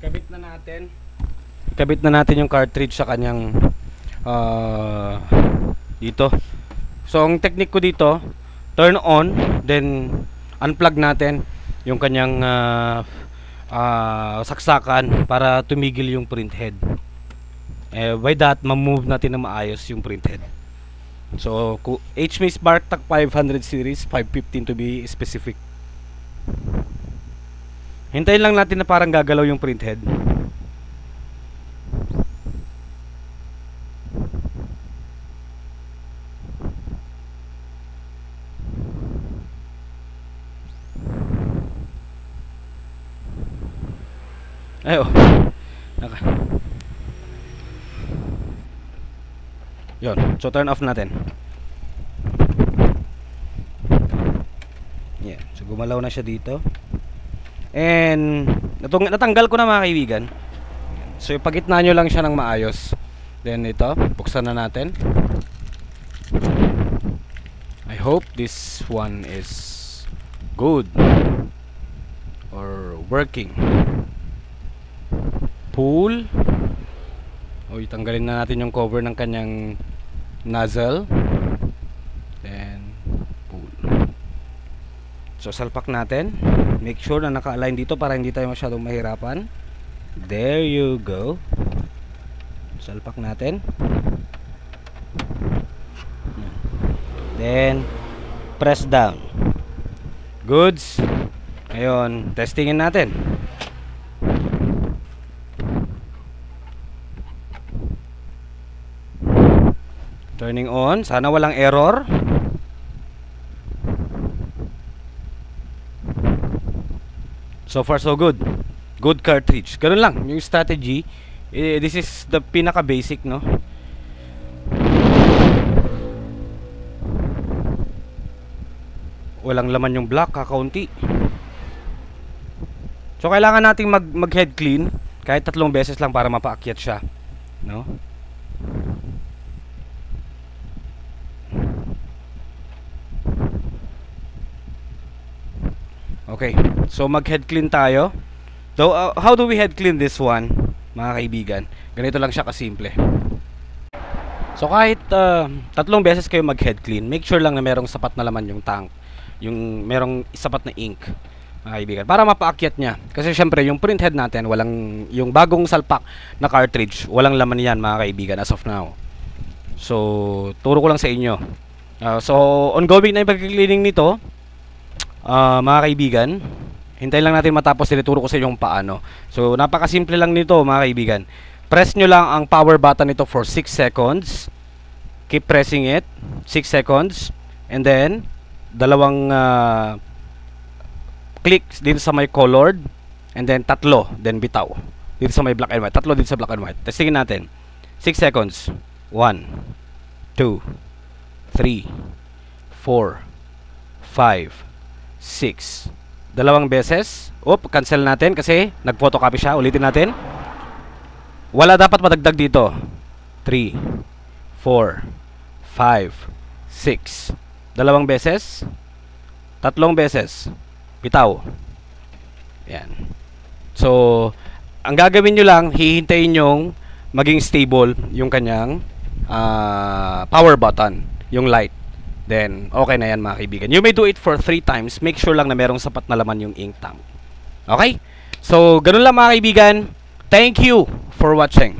kabit na natin. Kabit na natin yung cartridge sa kanyang dito. So ang technique ko dito, turn on, then unplug natin yung kanyang saksakan para tumigil yung printhead. By that, ma-move natin na maayos yung printhead. So HMI Spark TAC 500 series, 515 to be specific. Hintayin lang natin na parang gagalaw yung printhead. Ayo. Yun. So turn off natin. Yeah. So gumalaw na siya dito. And natanggal ko na mga kaibigan. So ipagitna nyo lang siya ng maayos. Then ito, buksan na natin. I hope this one is good or working. Pull. Tanggalin na natin yung cover ng kanyang nozzle. Then pull. So salpak natin. Make sure na naka-align dito para hindi tayo masyadong mahirapan. There you go. Salpak natin. Then press down. Goods. Ngayon, testingin natin. Turning on. Sana walang error. So far so good. Good cartridge. Ganun lang yung strategy. This is the pinaka basic, no? Walang laman yung block, kakaunti. So kailangan nating mag head clean kahit 3 beses lang para mapaakyat siya, no? Okay, so mag-head clean tayo. So, how do we head clean this one, mga kaibigan? Ganito lang siya kasimple. So, kahit 3 beses kayo mag-head clean, make sure lang na merong sapat na laman yung tank. Yung merong sapat na ink, mga kaibigan, para mapaakyat niya. Kasi syempre, yung printhead natin, yung bagong salpak na cartridge, walang laman yan, mga kaibigan, as of now. So, turo ko lang sa inyo. So, ongoing na yung pag-cleaning nito. Mga kaibigan, hintayin lang natin matapos. Tinuturo ko sa inyo kung paano. So napakasimple lang nito, mga kaibigan. Press nyo lang ang power button nito for 6 seconds. Keep pressing it 6 seconds. And then dalawang clicks dito sa may colored. And then 3, then bitaw dito sa may black and white. 3 dito sa black and white. Testingin natin. 6 seconds. 1 2 3 4 5 6. Dalawang beses. Cancel natin kasi nag-photocopy siya. Ulitin natin. Wala dapat madagdag dito. 3 4 5 6. Dalawang beses. 3 beses. Bitaw. Yan. So, ang gagawin nyo lang, hihintayin yung maging stable yung kanyang power button, yung light. Then, okay na yan, mga kaibigan. You may do it for 3 times. Make sure lang na merong sapat na laman yung ink tank. Okay? So, ganun lang, mga kaibigan. Thank you for watching.